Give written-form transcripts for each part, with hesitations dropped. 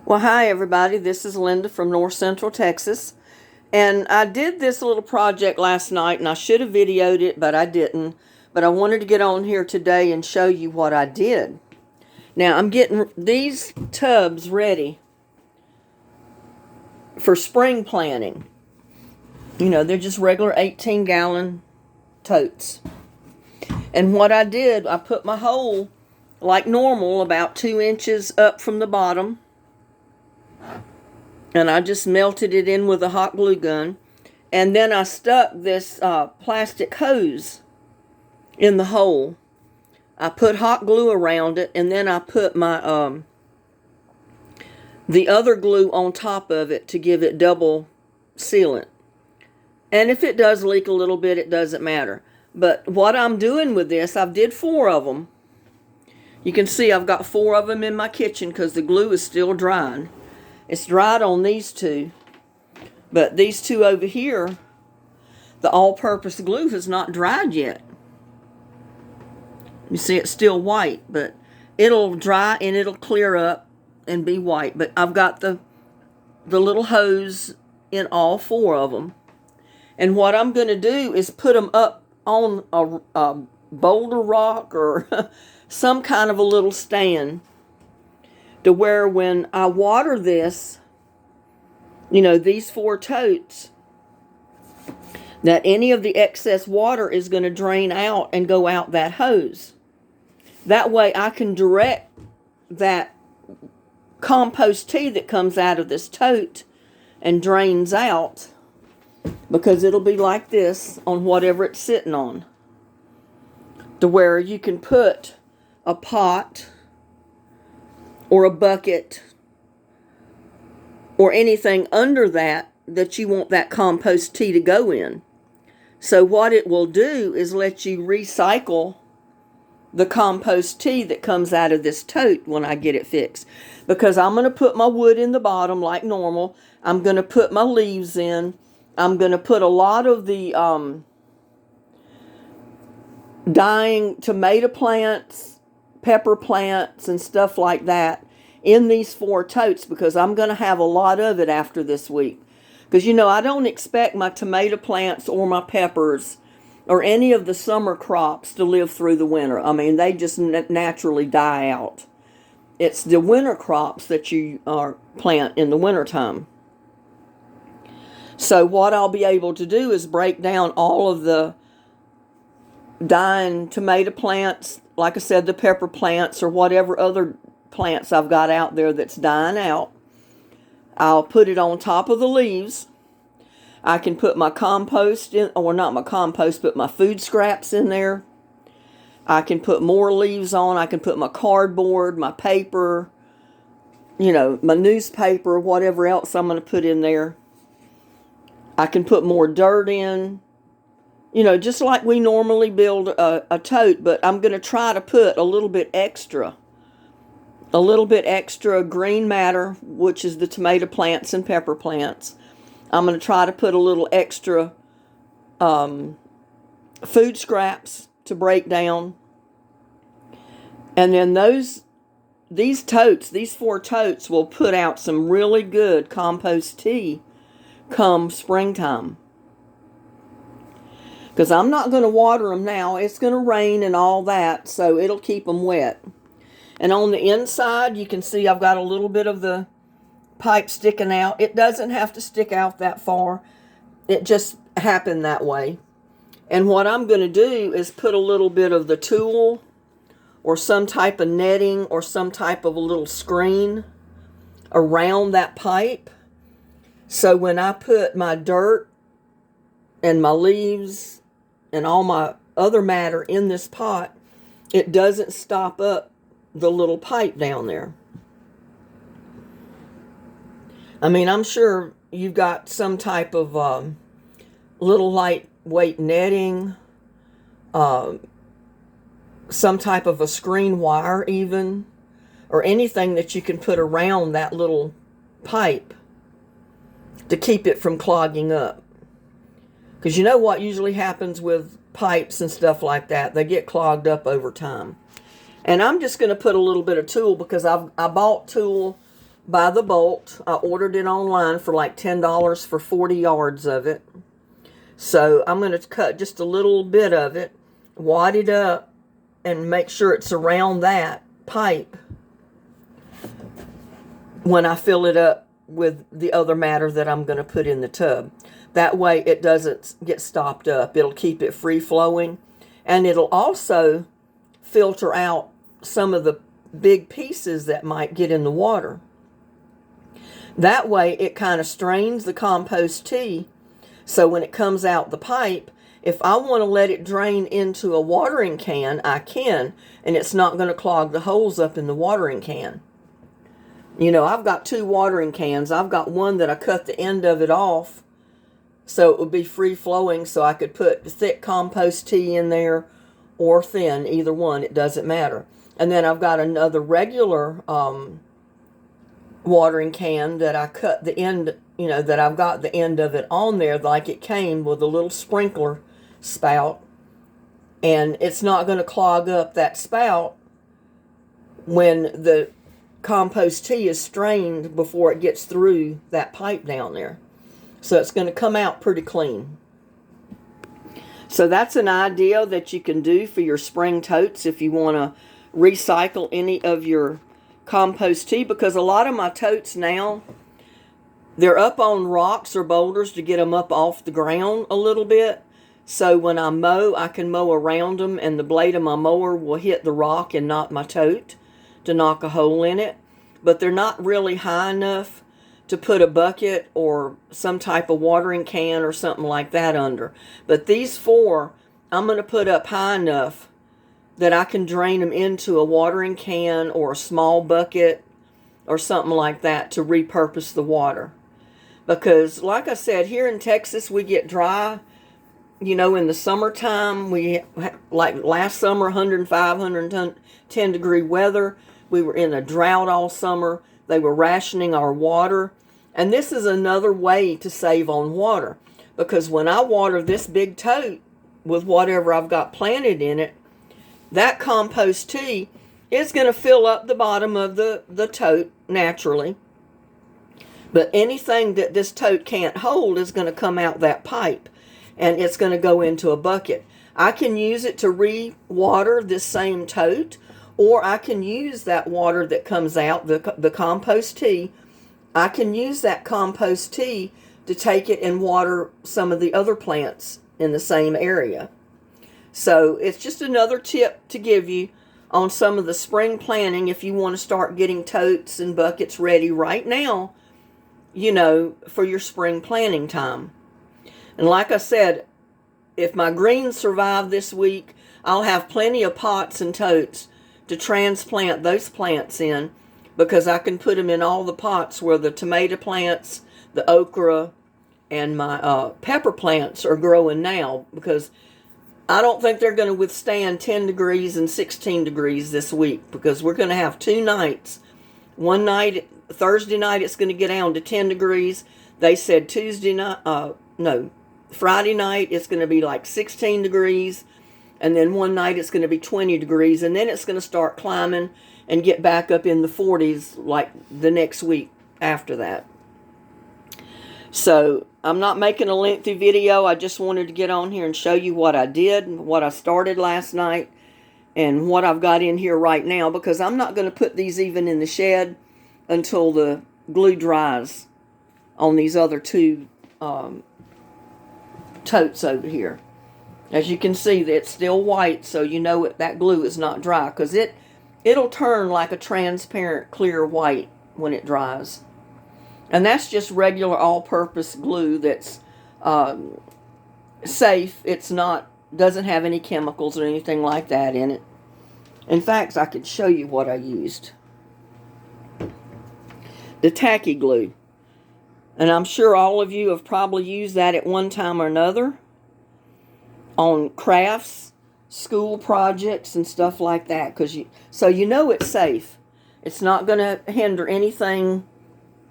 Well, hi everybody. This is Linda from North Central Texas. And I did this little project last night and I should have videoed it, but I didn't. But I wanted to get on here today and show you what I did. Now, I'm getting these tubs ready for spring planting. You know, they're just regular 18-gallon totes. And what I did, I put my hole like normal, about 2 inches up from the bottom. And I just melted it in with a hot glue gun. And then I stuck this plastic hose in the hole. I put hot glue around it, and then I put my the other glue on top of it to give it double sealant. And if it does leak a little bit, it doesn't matter. But what I'm doing with this, I've did 4 of them. You can see I've got 4 of them in my kitchen because the glue is still drying. It's dried on these 2, but these 2 over here, the all-purpose glue has not dried yet. You see it's still white, but it'll dry and it'll clear up and be white. But I've got the little hose in all 4 of them. And what I'm going to do is put them up on a boulder rock or some kind of a little stand, to where when I water this, you know, these 4 totes, that any of the excess water is going to drain out and go out that hose. That way I can direct that compost tea that comes out of this tote and drains out, because it'll be like this on whatever it's sitting on, to where you can put a pot or a bucket or anything under that you want that compost tea to go in. So what it will do is let you recycle the compost tea that comes out of this tote when I get it fixed. Because I'm going to put my wood in the bottom like normal. I'm going to put my leaves in. I'm going to put a lot of the dying tomato plants, pepper plants, and stuff like that in these 4 totes, because I'm going to have a lot of it after this week. Because, you know, I don't expect my tomato plants or my peppers or any of the summer crops to live through the winter. I mean, they just naturally die out. It's the winter crops that you plant in the wintertime. So what I'll be able to do is break down all of the dying tomato plants, like I said, the pepper plants, or whatever other plants I've got out there that's dying out. I'll put it on top of the leaves. I can put my compost in, or not my compost, but my food scraps in there. I can put more leaves on. I can put my cardboard, my paper, you know, my newspaper, whatever else I'm going to put in there. I can put more dirt in. You know, just like we normally build a tote, but I'm going to try to put a little bit extra green matter, which is the tomato plants and pepper plants. I'm going to try to put a little extra food scraps to break down. And then these 4 totes will put out some really good compost tea come springtime. Because I'm not going to water them now. It's going to rain and all that, so it'll keep them wet. And on the inside, you can see I've got a little bit of the pipe sticking out. It doesn't have to stick out that far. It just happened that way. And what I'm going to do is put a little bit of the tulle or some type of netting or some type of a little screen around that pipe. So when I put my dirt and my leaves and all my other matter in this pot, it doesn't stop up the little pipe down there. I mean, I'm sure you've got some type of little lightweight netting, some type of a screen wire even, or anything that you can put around that little pipe to keep it from clogging up. Because you know what usually happens with pipes and stuff like that? They get clogged up over time. And I'm just going to put a little bit of tulle, because I bought tulle by the bolt. I ordered it online for like $10 for 40 yards of it. So I'm going to cut just a little bit of it, wad it up, and make sure it's around that pipe when I fill it up with the other matter that I'm going to put in the tub. That way it doesn't get stopped up. It'll keep it free flowing, and it'll also filter out some of the big pieces that might get in the water. That way it kind of strains the compost tea, so when it comes out the pipe, if I want to let it drain into a watering can, I can, and it's not going to clog the holes up in the watering can. You know, I've got 2 watering cans. I've got one that I cut the end of it off so it would be free flowing, so I could put thick compost tea in there or thin, either one, it doesn't matter. And then I've got another regular watering can that I cut the end, you know, that I've got the end of it on there like it came with a little sprinkler spout, and it's not going to clog up that spout when the compost tea is strained before it gets through that pipe down there. So it's going to come out pretty clean. So that's an idea that you can do for your spring totes if you want to recycle any of your compost tea, because a lot of my totes now, they're up on rocks or boulders to get them up off the ground a little bit. So when I mow, I can mow around them, and the blade of my mower will hit the rock and not my tote to knock a hole in it. But they're not really high enough to put a bucket or some type of watering can or something like that under. But these 4, I'm going to put up high enough that I can drain them into a watering can or a small bucket or something like that to repurpose the water. Because, like I said, here in Texas, we get dry. You know, in the summertime, like last summer, 105, 110 degree weather. We were in a drought all summer. They were rationing our water. And this is another way to save on water. Because when I water this big tote with whatever I've got planted in it, that compost tea is going to fill up the bottom of the tote naturally. But anything that this tote can't hold is going to come out that pipe, and it's going to go into a bucket. I can use it to re-water this same tote, or I can use that water that comes out, the compost tea. I can use that compost tea to take it and water some of the other plants in the same area. So it's just another tip to give you on some of the spring planting if you want to start getting totes and buckets ready right now, you know, for your spring planting time. And like I said, if my greens survive this week, I'll have plenty of pots and totes to transplant those plants in, because I can put them in all the pots where the tomato plants, the okra, and my pepper plants are growing now, because I don't think they're going to withstand 10 degrees and 16 degrees this week, because we're going to have 2 nights. One night, Thursday night, it's going to get down to 10 degrees. They said Friday night, it's going to be like 16 degrees. And then one night, it's going to be 20 degrees. And then it's going to start climbing and get back up in the 40s like the next week after that. So I'm not making a lengthy video. I just wanted to get on here and show you what I did, what I started last night, and what I've got in here right now, because I'm not going to put these even in the shed until the glue dries on these other 2 totes over here. As you can see, it's still white, so you know that glue is not dry, because it'll turn like a transparent clear white when it dries. And that's just regular all-purpose glue that's safe. It's not, doesn't have any chemicals or anything like that in it. In fact, I could show you what I used. The tacky glue. And I'm sure all of you have probably used that at one time or another on crafts, school projects, and stuff like that. So you know it's safe. It's not going to hinder anything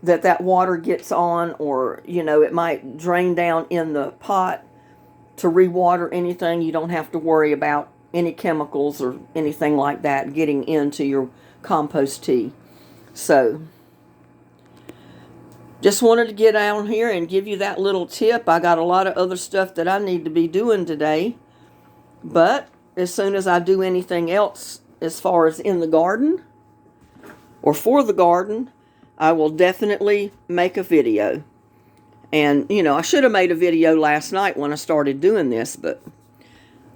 that water gets on, or, you know, it might drain down in the pot to rewater anything. You don't have to worry about any chemicals or anything like that getting into your compost tea. So just wanted to get out here and give you that little tip. I got a lot of other stuff that I need to be doing today. But as soon as I do anything else as far as in the garden or for the garden, I will definitely make a video. And, you know, I should have made a video last night when I started doing this, but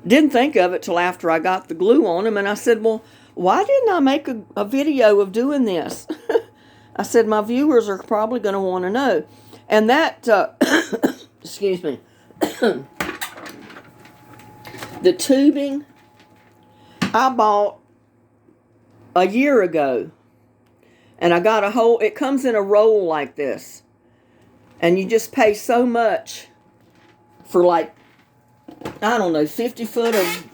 didn't think of it till after I got the glue on them. And I said, well, why didn't I make a video of doing this? I said, my viewers are probably going to want to know. And that, excuse me, the tubing I bought a year ago. And I got a whole, it comes in a roll like this. And you just pay so much for like, I don't know, 50 foot of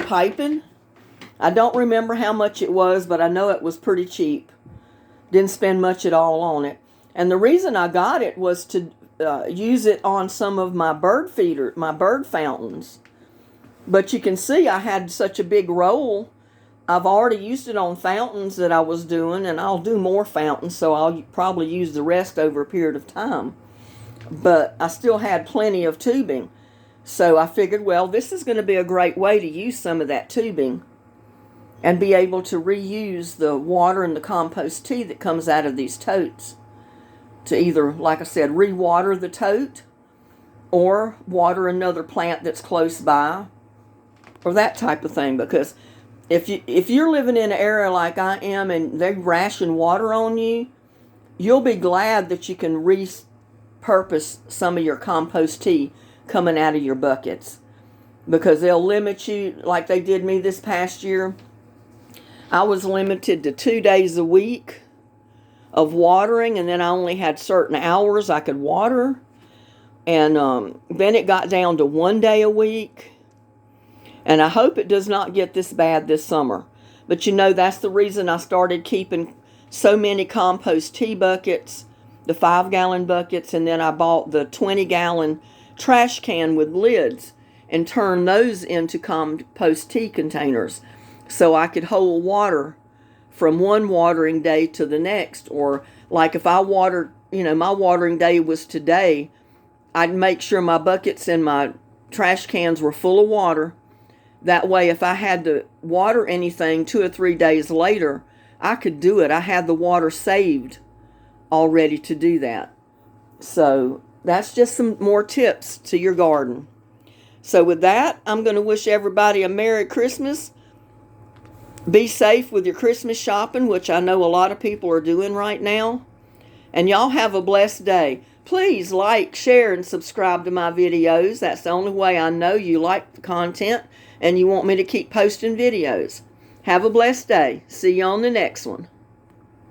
piping. I don't remember how much it was, but I know it was pretty cheap. Didn't spend much at all on it. And the reason I got it was to use it on some of my bird feeder, my bird fountains. But you can see I had such a big roll. I've already used it on fountains that I was doing, and I'll do more fountains, so I'll probably use the rest over a period of time. But I still had plenty of tubing. So I figured, well, this is going to be a great way to use some of that tubing and be able to reuse the water and the compost tea that comes out of these totes to either, like I said, re-water the tote or water another plant that's close by or that type of thing. Because if you're living in an area like I am and they ration water on you, you'll be glad that you can repurpose some of your compost tea coming out of your buckets, because they'll limit you like they did me this past year. I was limited to 2 days a week of watering, and then I only had certain hours I could water. And then it got down to 1 day a week. And I hope it does not get this bad this summer. But you know, that's the reason I started keeping so many compost tea buckets, the 5-gallon buckets, and then I bought the 20-gallon trash can with lids and turned those into compost tea containers, so I could hold water from one watering day to the next. Or like if I watered, you know, my watering day was today, I'd make sure my buckets and my trash cans were full of water. That way, if I had to water anything 2 or 3 days later, I could do it. I had the water saved already to do that. So that's just some more tips to your garden. So with that, I'm going to wish everybody a Merry Christmas. Be safe with your Christmas shopping, which I know a lot of people are doing right now. And y'all have a blessed day. Please like, share, and subscribe to my videos. That's the only way I know you like the content and you want me to keep posting videos. Have a blessed day. See you on the next one.